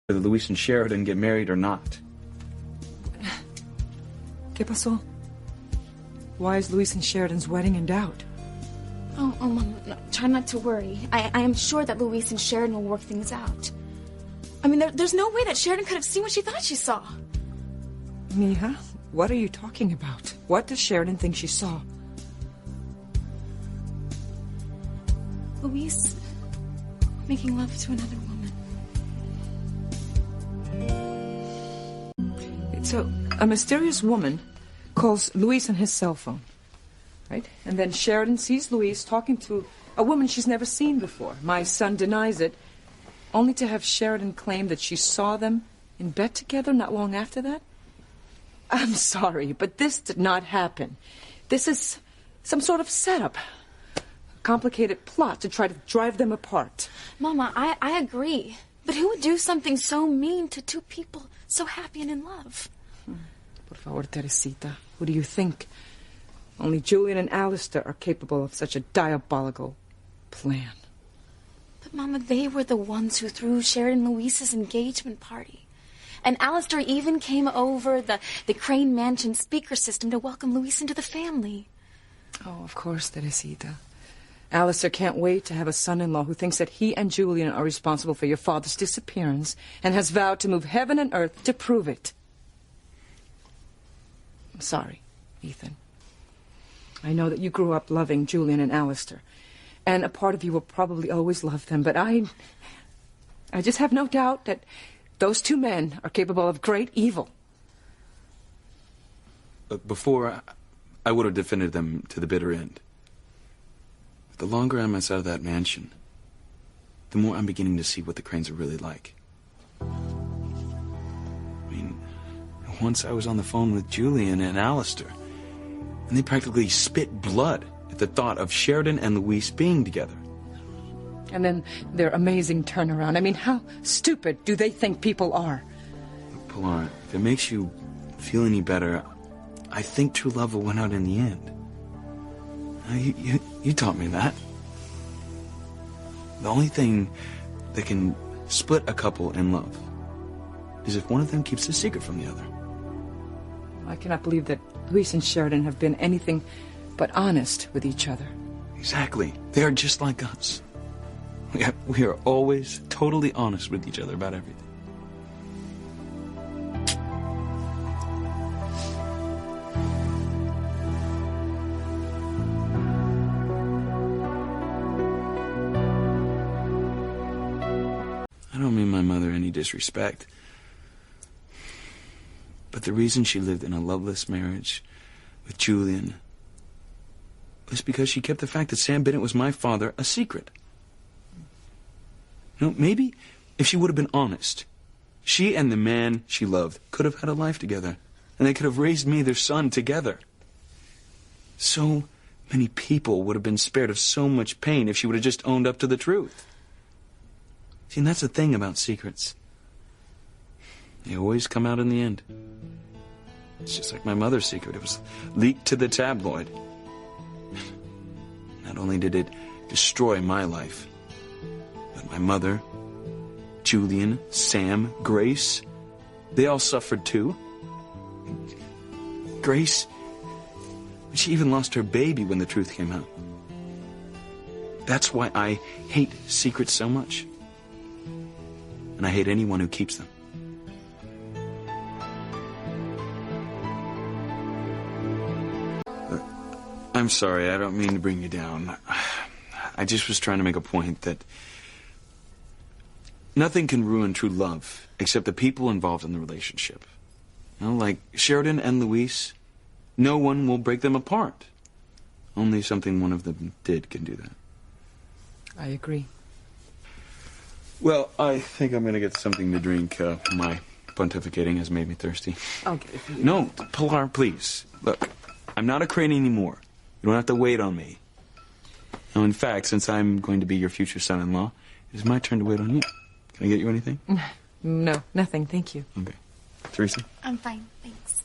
whether Luis and Sheridan get married or not. ¿Qué pasó? Why is Luis and Sheridan's wedding in doubt? Oh, Mama, no, try not to worry. I am sure that Luis and Sheridan will work things out. I mean, there's no way that Sheridan could have seen what she thought she saw. Mija, what are you talking about? What does Sheridan think she saw? Luis making love to another woman. So, a mysterious woman calls Luis on his cell phone, right? And then Sheridan sees Luis talking to a woman she's never seen before. My son denies it, only to have Sheridan claim that she saw them in bed together not long after that. I'm sorry, but this did not happen. This is some sort of setup. A complicated plot to try to drive them apart. Mama, I agree. But who would do something so mean to two people so happy and in love? Por favor, Teresita, who do you think? Only Julian and Alistair are capable of such a diabolical plan. But, Mama, they were the ones who threw Sheridan and Luis's engagement party. And Alistair even came over the Crane Mansion speaker system to welcome Luis into the family. Oh, of course, Teresita. Alistair can't wait to have a son-in-law who thinks that he and Julian are responsible for your father's disappearance and has vowed to move heaven and earth to prove it. I'm sorry, Ethan. I know that you grew up loving Julian and Alistair, and a part of you will probably always love them, but I just have no doubt that those two men are capable of great evil. Before, I would have defended them to the bitter end. But the longer I'm outside of that mansion, the more I'm beginning to see what the Cranes are really like. I mean, once I was on the phone with Julian and Alistair, and they practically spit blood at the thought of Sheridan and Luis being together. And then their amazing turnaround. I mean, how stupid do they think people are? Pilar, if it makes you feel any better, I think true love will win out in the end. You taught me that. The only thing that can split a couple in love is if one of them keeps a secret from the other. I cannot believe that Luis and Sheridan have been anything but honest with each other. Exactly. They are just like us. We are always totally honest with each other about everything. I don't mean my mother any disrespect, but the reason she lived in a loveless marriage with Julian was because she kept the fact that Sam Bennett was my father a secret. You know, maybe if she would have been honest, she and the man she loved could have had a life together, and they could have raised me, their son, together. So many people would have been spared of so much pain if she would have just owned up to the truth. See, and that's the thing about secrets. They always come out in the end. It's just like my mother's secret. It was leaked to the tabloid. Not only did it destroy my life, but my mother, Julian, Sam, Grace, they all suffered too. Grace, she even lost her baby when the truth came out. That's why I hate secrets so much. And I hate anyone who keeps them. I'm sorry, I don't mean to bring you down. I just was trying to make a point that nothing can ruin true love except the people involved in the relationship. You know, like Sheridan and Luis, no one will break them apart. Only something one of them did can do that. I agree. Well, I think I'm going to get something to drink. My pontificating has made me thirsty. I'll get it for you. No, Pilar, please. Look, I'm not a Crane anymore. You don't have to wait on me. Now, in fact, since I'm going to be your future son-in-law, it is my turn to wait on you. Can I get you anything? No, nothing, thank you. Okay. Teresa? I'm fine, thanks.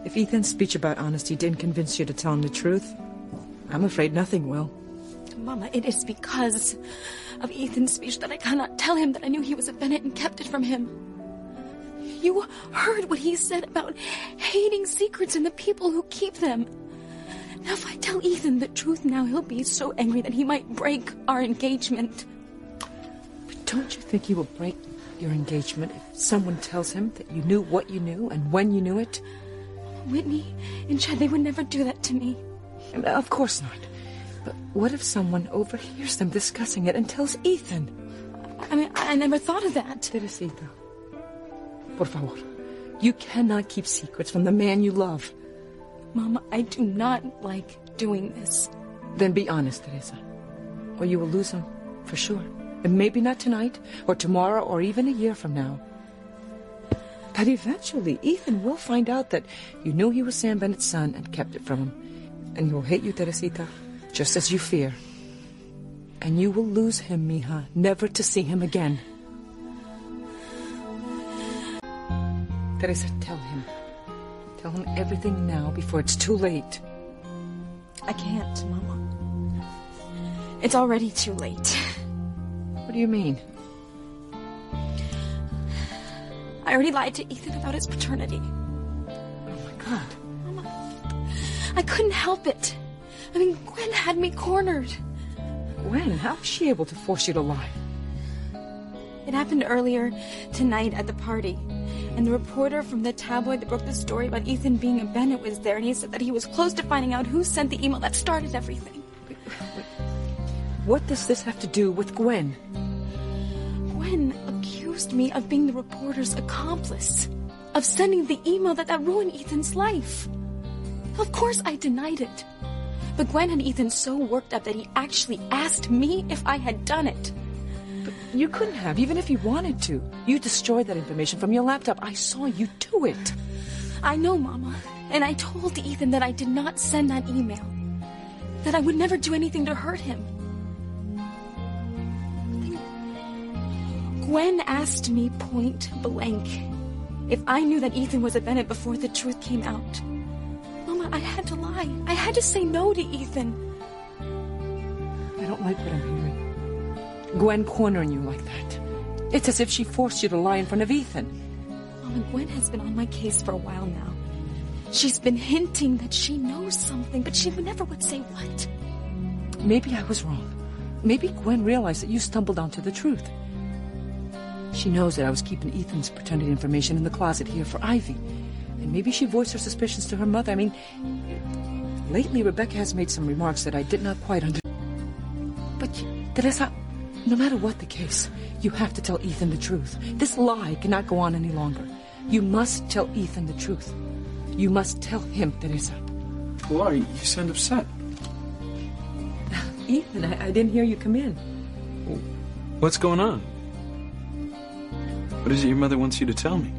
If Ethan's speech about honesty didn't convince you to tell him the truth, I'm afraid nothing will. Mama, it is because of Ethan's speech that I cannot tell him that I knew he was a Bennett and kept it from him. You heard what he said about hating secrets and the people who keep them. Now, if I tell Ethan the truth now, he'll be so angry that he might break our engagement. But don't you think he will break your engagement if someone tells him that you knew what you knew and when you knew it? Whitney and Chad, they would never do that to me. Of course not. But what if someone overhears them discussing it and tells Ethan? I mean, I never thought of that. Teresita, por favor. You cannot keep secrets from the man you love. Mama, I do not like doing this. Then be honest, Teresa, or you will lose him for sure. And maybe not tonight, or tomorrow, or even a year from now. But eventually, Ethan will find out that you knew he was Sam Bennett's son and kept it from him. And he will hate you, Teresita, just as you fear. And you will lose him, mija, never to see him again. Teresa, tell him. Tell him everything now before it's too late. I can't, Mama. It's already too late. What do you mean? I already lied to Ethan about his paternity. Oh, my God. Mama, I couldn't help it. I mean, Gwen had me cornered. Gwen? How was she able to force you to lie? It happened earlier tonight at the party. And the reporter from the tabloid that broke the story about Ethan being a Bennett was there, and he said that he was close to finding out who sent the email that started everything. What does this have to do with Gwen? Gwen accused me of being the reporter's accomplice, of sending the email that ruined Ethan's life. Of course I denied it. But Gwen had Ethan so worked up that he actually asked me if I had done it. But you couldn't have, even if you wanted to. You destroyed that information from your laptop. I saw you do it. I know, Mama. And I told Ethan that I did not send that email. That I would never do anything to hurt him. Gwen asked me point blank if I knew that Ethan was a Bennett before the truth came out. Mama, I had to lie. I had to say no to Ethan. I don't like what I'm hearing. Gwen cornering you like that. It's as if she forced you to lie in front of Ethan. Mama, Gwen has been on my case for a while now. She's been hinting that she knows something, but she never would say what. Maybe I was wrong. Maybe Gwen realized that you stumbled onto the truth. She knows that I was keeping Ethan's paternity information in the closet here for Ivy. And maybe she voiced her suspicions to her mother. I mean, lately Rebecca has made some remarks that I did not quite understand. But, Teresa, no matter what the case, you have to tell Ethan the truth. This lie cannot go on any longer. You must tell Ethan the truth. You must tell him, Teresa. Pilar, you sound upset. Ethan, I didn't hear you come in. What's going on? What is it your mother wants you to tell me?